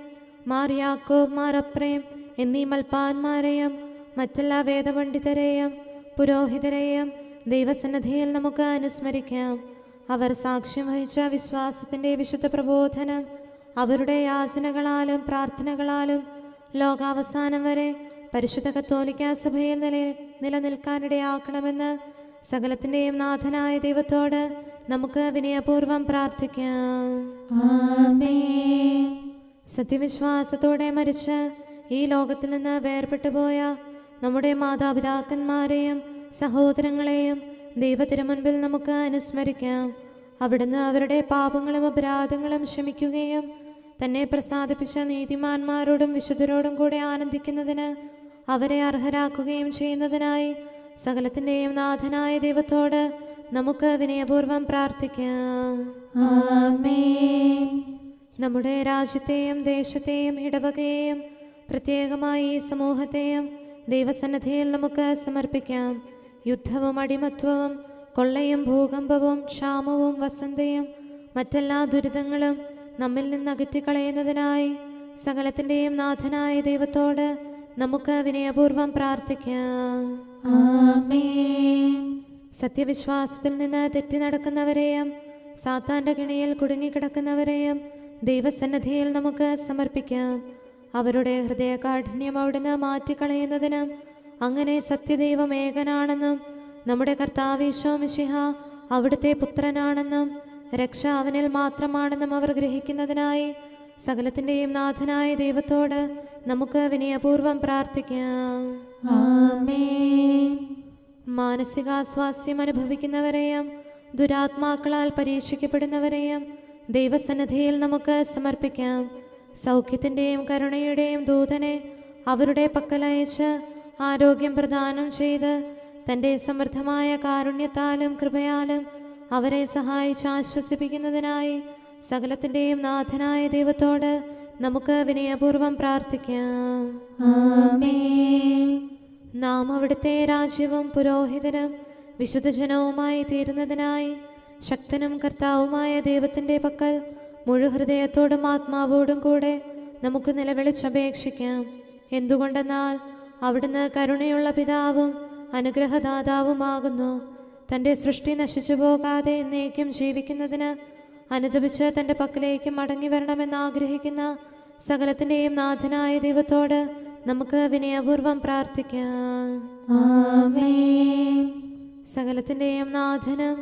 മാർ യാക്കോബ്, മാർ അപ്രേം എന്നീ മൽപ്പാന്മാരെയും മറ്റെല്ലാ വേദപണ്ഡിതരെയും പുരോഹിതരെയും ദൈവസന്നിധിയിൽ നമുക്ക് അനുസ്മരിക്കാം. അവർ സാക്ഷ്യം വഹിച്ച വിശ്വാസത്തിൻ്റെ വിശുദ്ധ പ്രബോധനം അവരുടെ യാചനകളാലും പ്രാർത്ഥനകളാലും ലോകാവസാനം വരെ പരിശുദ്ധ കത്തോലിക്കാ സഭയിൽ നിലനിൽക്കാനിടയാക്കണമെന്ന് സകലത്തിൻ്റെയും നാഥനായ ദൈവത്തോട് നമുക്ക് വിനയപൂർവ്വം പ്രാർത്ഥിക്കാം. ആമേൻ. സത്യവിശ്വാസത്തോടെ മരിച്ച് ഈ ലോകത്തിൽ നിന്ന് വേർപെട്ടു പോയ നമ്മുടെ മാതാപിതാക്കന്മാരെയും സഹോദരങ്ങളെയും ദൈവത്തിരുമുൻപിൽ നമുക്ക് അനുസ്മരിക്കാം. അവിടുന്ന് അവരുടെ പാപങ്ങളും അപരാധങ്ങളും ക്ഷമിക്കുകയും തന്നെ പ്രസാദിപ്പിച്ച നീതിമാന്മാരോടും വിശുദ്ധരോടും കൂടെ ആനന്ദിക്കുന്നതിന് അവരെ അർഹരാക്കുകയും ചെയ്യുന്നതിനായി സകലത്തിൻ്റെയും നാഥനായ ദൈവത്തോട് നമുക്ക് വിനയപൂർവ്വം പ്രാർത്ഥിക്കാം. ആമേൻ. നമ്മുടെ രാജ്യത്തെയും ദേശത്തെയും ഇടവകയെയും പ്രത്യേകമായി ഈ സമൂഹത്തെയും ദൈവസന്നിധിയിൽ നമുക്ക് സമർപ്പിക്കാം. യുദ്ധവും അടിമത്വവും കൊള്ളയും ഭൂകമ്പവും ക്ഷാമവും വസന്തയും മറ്റെല്ലാ ദുരിതങ്ങളും നമ്മിൽ നിന്ന് അകറ്റിക്കളയുന്നതിനായി സകലത്തിൻ്റെയും നാഥനായ ദൈവത്തോട് നമുക്ക് വിനയപൂർവം പ്രാർത്ഥിക്കാം. ആമേൻ. സത്യവിശ്വാസത്തിൽ നിന്ന് തെറ്റി നടക്കുന്നവരെയും സാത്താന്റെ കിണിയിൽ കുടുങ്ങിക്കിടക്കുന്നവരെയും ദൈവസന്നിധിയിൽ നമുക്ക് സമർപ്പിക്കാം. അവരുടെ ഹൃദയകാഠിന്യം അവിടുന്ന് മാറ്റിക്കളയുന്നതിനും അങ്ങനെ സത്യദൈവം ഏകനാണെന്നും നമ്മുടെ കർത്താവ് ഈശോ മിശിഹ അവിടുത്തെ പുത്രനാണെന്നും രക്ഷ അവനിൽ മാത്രമാണെന്നും അവർ ഗ്രഹിക്കുന്നതിനായി സകലത്തിൻ്റെയും നാഥനായ ദൈവത്തോട് നമുക്ക് വിനയപൂർവം പ്രാർത്ഥിക്കാം. ആമേൻ. മാനസികാസ്വാസ്ഥ്യം അനുഭവിക്കുന്നവരെയും ദുരാത്മാക്കളാൽ പരീക്ഷിക്കപ്പെടുന്നവരെയും ദൈവസന്നിധിയിൽ നമുക്ക് സമർപ്പിക്കാം. സൗഖ്യത്തിൻ്റെയും കരുണയുടെയും ദൂതനെ അവരുടെ പക്കലയച്ച് ആരോഗ്യം പ്രദാനം ചെയ്ത് തൻ്റെ സമൃദ്ധമായ കാരുണ്യത്താലും കൃപയാലും അവരെ സഹായിച്ച് ആശ്വസിപ്പിക്കുന്നതിനായി സകലത്തിൻ്റെയും നാഥനായ ദൈവത്തോട് നമുക്ക് വിനയപൂർവം പ്രാർത്ഥിക്കാം. ആമേൻ. നാം അവിടുത്തെ രാജ്യവും പുരോഹിതനും വിശുദ്ധജനവുമായി തീരുന്നതിനായി ശക്തനും കർത്താവുമായ ദൈവത്തിൻ്റെ പക്കൽ മുഴുഹൃദയത്തോടും ആത്മാവോടും കൂടെ നമുക്ക് നിലവിളിച്ചപേക്ഷിക്കാം. എന്തുകൊണ്ടെന്നാൽ അവിടുന്ന് കരുണയുള്ള പിതാവും അനുഗ്രഹദാതാവുമാകുന്നു. തൻ്റെ സൃഷ്ടി നശിച്ചു പോകാതെ എന്നേക്കും ജീവിക്കുന്നതിന് അനുദപിച്ച് തൻ്റെ പക്കലേക്ക് മടങ്ങി വരണമെന്ന് ആഗ്രഹിക്കുന്ന സകലത്തിൻ്റെയും നാഥനായ ദൈവത്തോട് നമുക്ക് വിനയപൂർവം പ്രാർത്ഥിക്കാം. ആമേൻ. സകലത്തിൻ്റെയും നാഥനും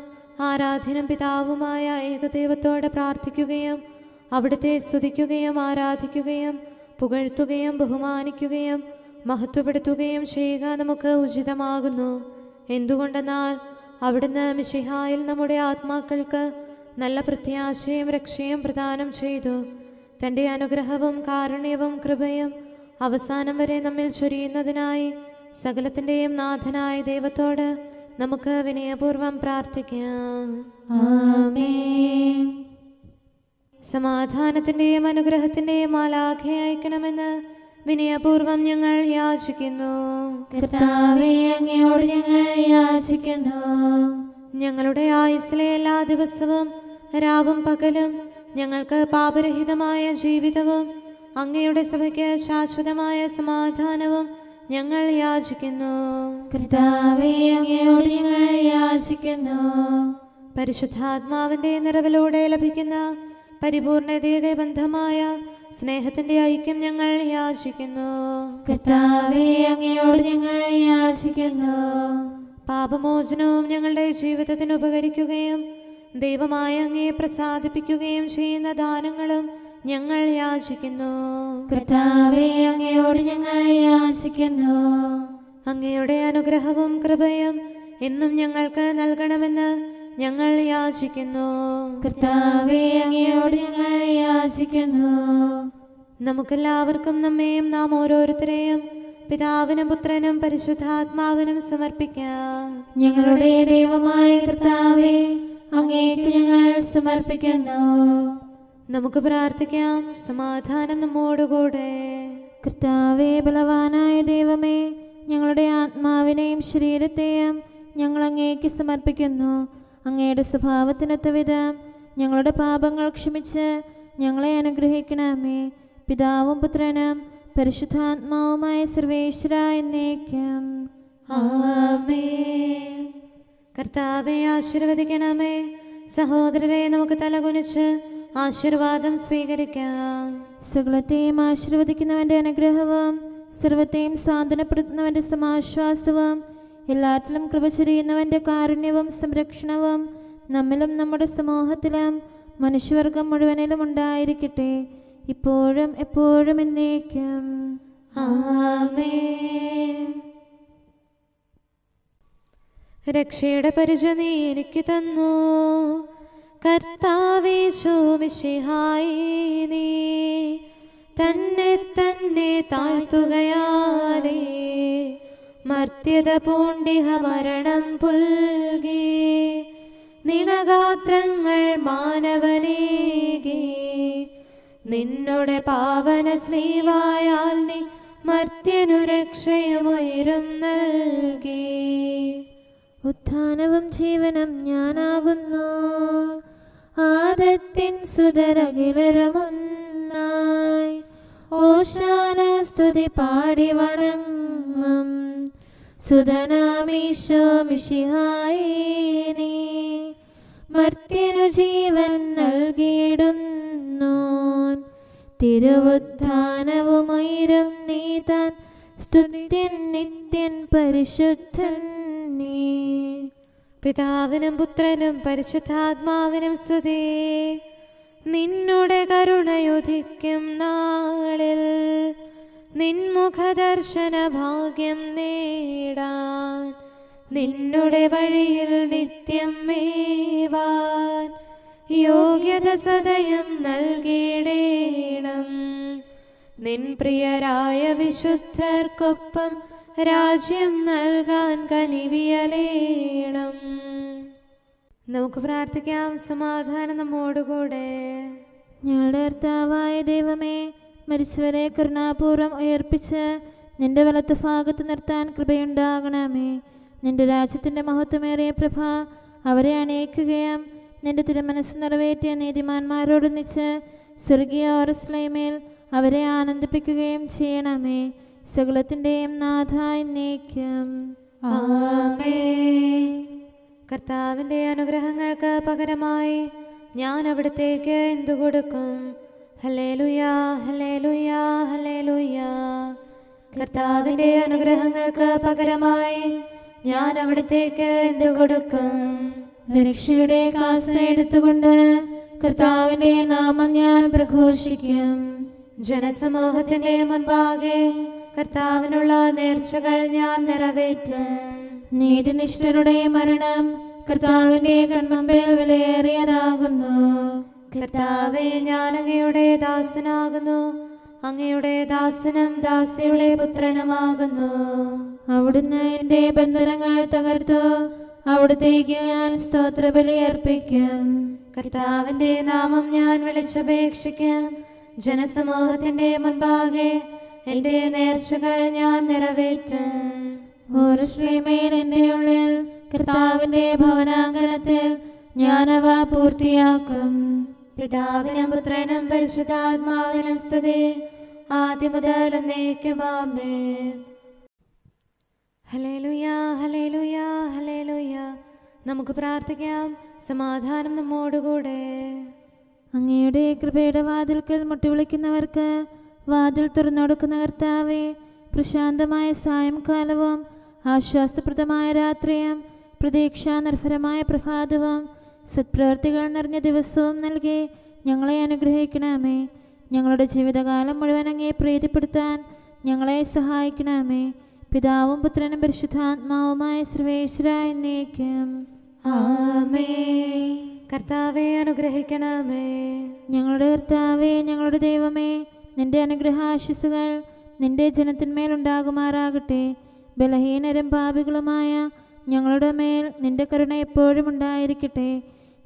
ആരാധ്യനും പിതാവുമായ ഏകദൈവത്തോട് പ്രാർത്ഥിക്കുകയും അവിടുത്തെ സ്തുതിക്കുകയും ആരാധിക്കുകയും പുകഴ്ത്തുകയും ബഹുമാനിക്കുകയും മഹത്വപ്പെടുത്തുകയും ചെയ്യുക നമുക്ക് ഉചിതമാകുന്നു. എന്തുകൊണ്ടെന്നാൽ അവിടുന്ന് മിശിഹായിൽ നമ്മുടെ ആത്മാക്കൾക്ക് നല്ല പ്രത്യാശയും രക്ഷയും പ്രദാനം ചെയ്തു. തൻ്റെ അനുഗ്രഹവും കാരുണ്യവും കൃപയും അവസാനം വരെ നമ്മിൽ ചൊരിയുന്നതിനായി സകലത്തിൻ്റെയും നാഥനായ ദൈവത്തോട് നമുക്ക് വിനയപൂർവം പ്രാർത്ഥിക്കാം. ആമേൻ. സമാധാനത്തിൻ്റെയും അനുഗ്രഹത്തിൻ്റെയും മാലാഖയെ അയക്കണമെന്ന് വിനയപൂർവം ഞങ്ങൾ യാചിക്കുന്നു. കർത്താവേ, അങ്ങയോട് ഞങ്ങൾ യാചിക്കുന്നു. ഞങ്ങളുടെ ആയുസ്സിലെ എല്ലാ ദിവസവും രാവും പകലും ഞങ്ങൾക്ക് പാപരഹിതമായ ജീവിതവും അങ്ങയുടെ സഭയ്ക്ക് ശാശ്വതമായ സമാധാനവും ഞങ്ങൾ യാചിക്കുന്നു. കർത്താവേ, അങ്ങയോട് ഞങ്ങൾ യാചിക്കുന്നു. പരിശുദ്ധാത്മാവിന്റെ നിറവിലൂടെ ലഭിക്കുന്ന പരിപൂർണതയുടെ ബന്ധമായ സ്നേഹത്തിന്റെ ഐക്യം ഞങ്ങൾ യാചിക്കുന്നു. കർത്താവേ, അങ്ങയോട് ഞങ്ങൾ യാചിക്കുന്നു. പാപമോചനവും ഞങ്ങളുടെ ജീവിതത്തിന് ഉപകരിക്കുകയും ദൈവമായ അങ്ങയെ പ്രസാദിപ്പിക്കുകയും ചെയ്യുന്ന ദാനങ്ങളും ഞങ്ങൾ യാചിക്കുന്നു. കർത്താവേ, അങ്ങയോട് ഞങ്ങൾ യാചിക്കുന്നു. അങ്ങയുടെ അനുഗ്രഹവും കൃപയും എന്നും ഞങ്ങൾക്ക് നൽകണമെന്ന് ഞങ്ങൾ യാചിക്കുന്നു. കർത്താവേ, അങ്ങയോട് ഞങ്ങൾ യാചിക്കുന്നു. നമുക്കെല്ലാവർക്കും നമ്മെയും നാം ഓരോരുത്തരെയും പിതാവിനും പുത്രനും പരിശുദ്ധാത്മാവിനും സമർപ്പിക്കാം. ഞങ്ങളുടെ ദൈവമായ കർത്താവേ, അങ്ങേക്ക് ഞങ്ങൾ സമർപ്പിക്കുന്നു. നമുക്ക് പ്രാർത്ഥിക്കാം. സമാധാനം നമ്മോടുകൂടെ. കർത്താവേ, ബലവാനായ ദൈവമേ, ഞങ്ങളുടെ ആത്മാവിനെയും ശരീരത്തെയും ഞങ്ങൾ അങ്ങേക്ക് സമർപ്പിക്കുന്നു. അങ്ങയുടെ സ്വഭാവത്തിനൊത്ത വിധം ഞങ്ങളുടെ പാപങ്ങൾ ക്ഷമിച്ച് ഞങ്ങളെ അനുഗ്രഹിക്കണമേ. പിതാവും പുത്രനും പരിശുദ്ധാത്മാവുമായ സർവേശ്വര എന്നേക്കും. ആമേൻ. കർത്താവെ ആശീർവദിക്കണമേ. സഹോദരരെ, നമുക്ക് തലകുനിച്ച് ആശീർവാദം സ്വീകരിക്കാം. സകലത്തെയും ആശീർവദിക്കുന്നവന്റെ അനുഗ്രഹവും സർവത്തെയും സാന്ത്വനപ്പെടുത്തുന്നവന്റെ സമാശ്വാസവും എല്ലാറ്റിലും കൃപ ചൊരിയുന്നവന്റെ കാരുണ്യവും സംരക്ഷണവും നമ്മിലും നമ്മുടെ സമൂഹത്തിലും മനുഷ്യവർഗം മുഴുവനിലും ഉണ്ടായിരിക്കട്ടെ, ഇപ്പോഴും എപ്പോഴും എന്നേക്കും. ആമേൻ. രക്ഷയുടെ പരിച നീ എനിക്ക് തന്നു കർത്താവീശോ മിശിഹായി. നീ തന്നെ തന്നെ താഴ്ത്തുകയാലേ മർത്യത പൂണ്ടിഹ മരണം പുൽകി. നിണഗാത്രങ്ങൾ മാനവനേകി നിന്നോടെ പാവന സ്ലീവായാൽ നീ മർത്യനു രക്ഷയുമുയരും നൽകി. ഉത്ഥാനവും ജീവനും ഞാനാകുന്നു, ആദത്തിൻ സുതരകിലരുമൊന്നായി. ഓശാന സ്തുതി സ്തുതി പാടി വണങ്ങും സുതനാമീശോ മിശിഹായേ. മർത്യനു ജീവൻ നൽകിയിടുന്നു തിരുവുത്ഥാനവുമൈരും നീ താൻ. സ്തുത്യൻ നിത്യൻ പരിശുദ്ധൻ നീ. പിതാവിനും പുത്രനും പരിശുദ്ധാത്മാവിനും സ്തുതി. നിന്നുടെ കരുണയുദിക്കും നാളിൽ നിൻമുഖദർശന ഭാഗ്യം നേടാൻ. നിന്നുടെ വഴിയിൽ നിത്യം മേവാൻ യോഗ്യത സദയം നൽകിയിടേണം. നിൻ പ്രിയരായ വിശുദ്ധർക്കൊപ്പം രാജ്യം നൽകാൻ കനിവിയലേണം. നമുക്ക് പ്രാർത്ഥിക്കാം. സമാധാനം നമ്മോടുകൂടെ. ഞങ്ങളുടെ കർത്താവായ ദൈവമേ, മരിച്ചവരെ കരുണാപൂർവ്വം ഉയർപ്പിച്ച് നിന്റെ വലത്ത് ഭാഗത്ത് നിർത്താൻ കൃപയുണ്ടാകണമേ. നിന്റെ രാജ്യത്തിൻ്റെ മഹത്വമേറിയ പ്രഭ അവരെ അണയിക്കുകയും നിന്റെ തിരുമനസ് നിറവേറ്റിയ നീതിമാന്മാരോടൊന്നിച്ച് സ്വർഗീയ ഓർസ്ലൈമേൽ അവരെ ആനന്ദിപ്പിക്കുകയും ചെയ്യണമേ. സകലത്തിൻ്റെയും നാഥ എന്നേക്കും. ആമേൻ. കർത്താവിൻ്റെ അനുഗ്രഹങ്ങൾക്ക് പകരമായി ഞാൻ അവിടത്തേക്ക് എന്തു കൊടുക്കും? ഹല്ലേലൂയാ, ഹല്ലേലൂയാ, ഹല്ലേലൂയാ. കർത്താവിൻ്റെ അനുഗ്രഹങ്ങൾക്ക് പകരമായി ഞാൻ അവിടത്തേക്ക് എന്തു കൊടുക്കും? രക്ഷയുടെ കാസ എടുത്തുകൊണ്ട് കർത്താവിൻ്റെ നാമം ഞാൻ പ്രഘോഷിക്കും. ജനസമൂഹത്തിന്റെ മുൻപാകെ കർത്താവിനുള്ള നേർച്ചകൾ ഞാൻ നിറവേറ്റും. നീതിനിഷ്ഠരുടെ മരണം കർത്താവിൻ്റെ കൺമുമ്പിൽ വിലയേറിയതാകുന്നു. കർത്താവേ, ഞാൻ അങ്ങയുടെ ദാസനാകുന്നു. അങ്ങയുടെ ദാസനും ദാസിയുടെ പുത്രനുമാകുന്നു. അവിടുന്ന് എൻ്റെ ബന്ധനങ്ങൾ തകർത്തു. അവിടുത്തേക്ക് ഞാൻ സ്തോത്രബലി അർപ്പിക്കും. കർത്താവിന്റെ നാമം ഞാൻ വിളിച്ചപേക്ഷിക്കും. ജനസമൂഹത്തിന്റെ മുൻപാകെ എന്റെ നേർച്ചകൾ ഞാൻ നിറവേറ്റും. ഓർശ്ലീമേൽ എൻ്റെ ഉള്ളിൽ കർത്താവിൻ്റെ ഭവനാങ്കണത്തിൽ ഞാനവ പൂർത്തിയാക്കും. പിതാവിനും പുത്രനും പരിശുദ്ധാത്മാവിനും സ്തുതി, ആദ്യം മുതൽ എന്നേക്കും. ആമേൻ. ഹല്ലേലൂയാ, ഹല്ലേലൂയാ, ഹല്ലേലൂയാ. നമുക്ക് പ്രാർത്ഥിക്കാം. സമാധാനം നമ്മോടുകൂടെ. അങ്ങയുടെ കൃപയുടെ വാതിൽക്കൽ മുട്ടിവിളിക്കുന്നവർക്ക് വാതിൽ തുറന്നുകൊടുക്കുന്ന കർത്താവേ, പ്രശാന്തമായ സായംകാലവും ആശ്വാസപ്രദമായ രാത്രിയും പ്രതീക്ഷാനിർഭരമായ പ്രഭാതവും സത്പ്രവർത്തികൾ നിറഞ്ഞ ദിവസവും നൽകി ഞങ്ങളെ അനുഗ്രഹിക്കണമേ. ഞങ്ങളുടെ ജീവിതകാലം മുഴുവൻ അങ്ങേ പ്രീതിപ്പെടുത്താൻ ഞങ്ങളെ സഹായിക്കണമേ. പിതാവും പുത്രനും പരിശുദ്ധാത്മാവുമായ സർവേശ്വര എന്നേക്കും. ആമേൻ. കർത്താവേ, അനുഗ്രഹിക്കണമേ. ഞങ്ങളുടെ കർത്താവേ, ഞങ്ങളുടെ ദൈവമേ, നിന്റെ അനുഗ്രഹാശിസുകൾ നിന്റെ ജനത്തിന്മേലുണ്ടാകുമാറാകട്ടെ. ബലഹീനരും പാപികളുമായ ഞങ്ങളുടെ മേൽ നിന്റെ കരുണ എപ്പോഴും ഉണ്ടായിരിക്കട്ടെ.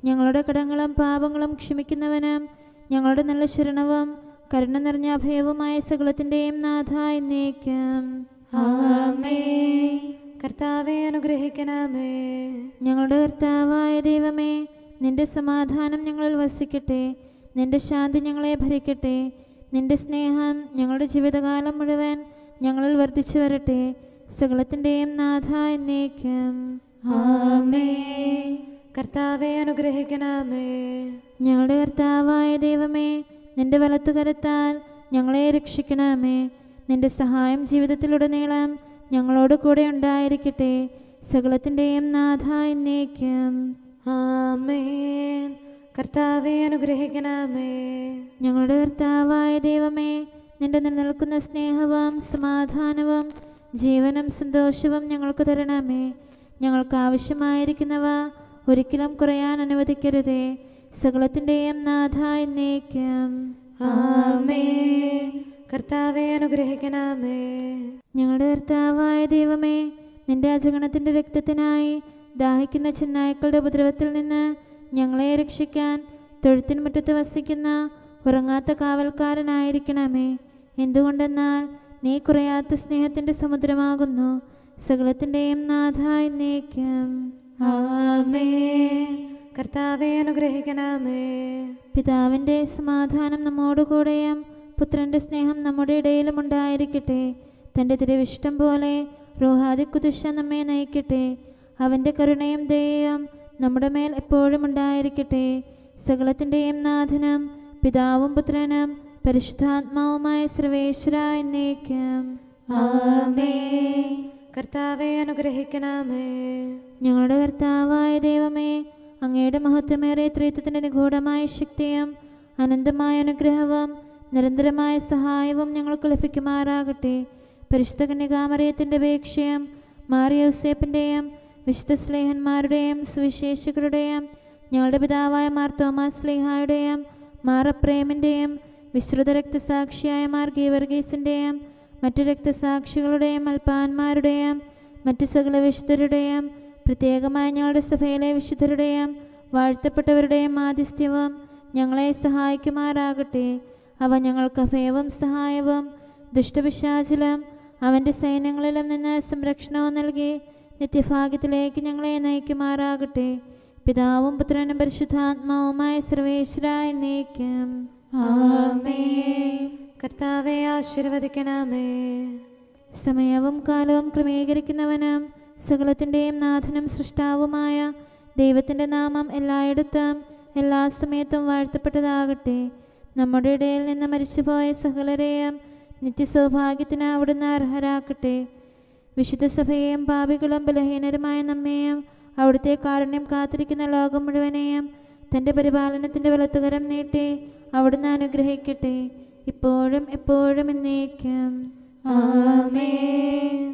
ഞങ്ങളുടെ കടങ്ങളും പാപങ്ങളും ക്ഷമിക്കുന്നവനും ഞങ്ങളുടെ നല്ല ശരണവും കരുണ നിറഞ്ഞ അഭയവുമായ സകലത്തിൻ്റെയും നാഥ എന്നേക്കും. ആമേൻ. കർത്താവേ, അനുഗ്രഹിക്കണമേ. ഞങ്ങളുടെ കർത്താവായ ദൈവമേ, നിന്റെ സമാധാനം ഞങ്ങളിൽ വസിക്കട്ടെ. നിന്റെ ശാന്തി ഞങ്ങളെ ഭരിക്കട്ടെ. നിന്റെ സ്നേഹം ഞങ്ങളുടെ ജീവിതകാലം മുഴുവൻ ഞങ്ങളിൽ വർദ്ധിച്ചു വരട്ടെ. സകലത്തിൻ്റെയും നാഥ എന്നേക്കും. ആമേൻ. കർത്താവേ, അനുഗ്രഹിക്കണമേ. ഞങ്ങളുടെ കർത്താവായ ദൈവമേ, നിന്റെ വലത്തുകരത്താൽ ഞങ്ങളെ രക്ഷിക്കണമേ. നിന്റെ സഹായം ജീവിതത്തിലുടനീളം ഞങ്ങളോട് കൂടെ ഉണ്ടായിരിക്കട്ടെ. സകലത്തിൻ്റെയും നാഥ എന്നേക്കും. ആമേൻ. കർത്താവേ, അനുഗ്രഹിക്കണമേ. ഞങ്ങളുടെ കർത്താവായ ദൈവമേ, നിന്റെ നിലനിൽക്കുന്ന സ്നേഹവും സമാധാനവും ജീവനും സന്തോഷവും ഞങ്ങൾക്ക് തരണമേ. ഞങ്ങൾക്ക് ആവശ്യമായിരിക്കുന്നവ ഒരിക്കലും കുറയാൻ അനുവദിക്കരുതേ. സകലത്തിൻ്റെയും നാഥ എന്നേക്കും. ആമേൻ. കർത്താവേ, അനുഗ്രഹിക്കണമേ. ഞങ്ങളുടെ കർത്താവായ ദൈവമേ, നിന്റെ അജഗണത്തിൻ്റെ രക്തത്തിനായി ദാഹിക്കുന്ന ചെന്നായ്ക്കളുടെ ഉപദ്രവത്തിൽ നിന്ന് ഞങ്ങളെ രക്ഷിക്കാൻ തൊഴുത്തിൻ മുറ്റത്ത് വസിക്കുന്ന ഉറങ്ങാത്ത കാവൽക്കാരനായിരിക്കണമേ. എന്തുകൊണ്ടെന്നാൽ നീ കുറയാത്ത സ്നേഹത്തിൻ്റെ സമുദ്രമാകുന്നു. സകലത്തിൻ്റെയും നാഥ എന്നേക്കും. ആമേൻ. കർത്താവേ, അനുഗ്രഹിക്കണമേ. പിതാവിൻ്റെ സമാധാനം നമ്മോടുകൂടെയും പുത്രന്റെ സ്നേഹം നമ്മുടെ ഇടയിലും ഉണ്ടായിരിക്കട്ടെ. തൻ്റെ തിരുവിഷ്ടം പോലെ റൂഹാദി കുദുശ നമ്മെ നയിക്കട്ടെ. അവൻ്റെ കരുണയും ദയയും നമ്മുടെ മേൽ എപ്പോഴും ഉണ്ടായിരിക്കട്ടെ. സകലത്തിൻ്റെയും നാഥനും പിതാവും പുത്രനും പരിശുദ്ധാത്മാവുമായ സർവേശ്വര എന്നേക്കും. ആമേൻ. കർത്താവെ അനുഗ്രഹിക്കണമേ. ഞങ്ങളുടെ കർത്താവായ ദൈവമേ, അങ്ങയുടെ മഹത്വമേറിയ ത്രിത്വത്തിൻ്റെ നിഗൂഢമായ ശക്തിയും അനന്തമായ അനുഗ്രഹവും നിരന്തരമായ സഹായവും ഞങ്ങൾക്ക് ലഭിക്കുമാറാകട്ടെ. പരിശുദ്ധ കന്യകാമറിയത്തിൻ്റെ അപേക്ഷയും മാറിയോസേപ്പിൻ്റെയും വിശുദ്ധ സ്ലേഹന്മാരുടെയും സുവിശേഷകരുടെയും ഞങ്ങളുടെ പിതാവായ മാർ തോമാസ് സ്ലീഹായുടെയും മാർ അപ്രേമിൻ്റെയും വിശ്രുത രക്തസാക്ഷിയായ മാർ ഗീവർഗീസിൻ്റെയും മറ്റു രക്തസാക്ഷികളുടെയും അൽപ്പാന്മാരുടെയും മറ്റു സകല വിശുദ്ധരുടെയും പ്രത്യേകമായി ഞങ്ങളുടെ സഭയിലെ വിശുദ്ധരുടെയും വാഴ്ത്തപ്പെട്ടവരുടെയും മാധ്യസ്ഥ്യവും ഞങ്ങളെ സഹായിക്കുമാറാകട്ടെ. അവ ഞങ്ങൾക്ക് അഭയവും സഹായവും ദുഷ്ടപിശാചിലും അവൻ്റെ സൈന്യങ്ങളിലും നിന്ന് സംരക്ഷണവും നൽകി നിത്യഭാഗ്യത്തിലേക്ക് ഞങ്ങളെ നയിക്കുമാറാകട്ടെ. പിതാവും പുത്രനും പരിശുദ്ധാത്മാവുമായ സർവേശ്വര എന്നേക്കും. ആമേൻ. കർത്താവെ ആശീർവദിക്കണമേ. സമയവും കാലവും ക്രമീകരിക്കുന്നവനും സകലത്തിൻ്റെയും നാഥനും സൃഷ്ടാവുമായ ദൈവത്തിൻ്റെ നാമം എല്ലായിടത്തും എല്ലാ സമയത്തും വാഴ്ത്തപ്പെട്ടതാകട്ടെ. നമ്മുടെ ഇടയിൽ നിന്ന് മരിച്ചുപോയ സകലരെയും നിത്യസൗഭാഗ്യത്തിന് അവിടുന്ന് അർഹരാക്കട്ടെ. വിശുദ്ധ സഭയെയും പാപികളും ബലഹീനരുമായ നമ്മെയും അവിടുത്തെ കാരുണ്യം കാത്തിരിക്കുന്ന ലോകം മുഴുവനെയും തൻ്റെ പരിപാലനത്തിൻ്റെ വലത്തുകരം നീട്ടി അവിടുന്ന് അനുഗ്രഹിക്കട്ടെ, ഇപ്പോഴും എപ്പോഴും എന്നേക്കും. ആമേൻ.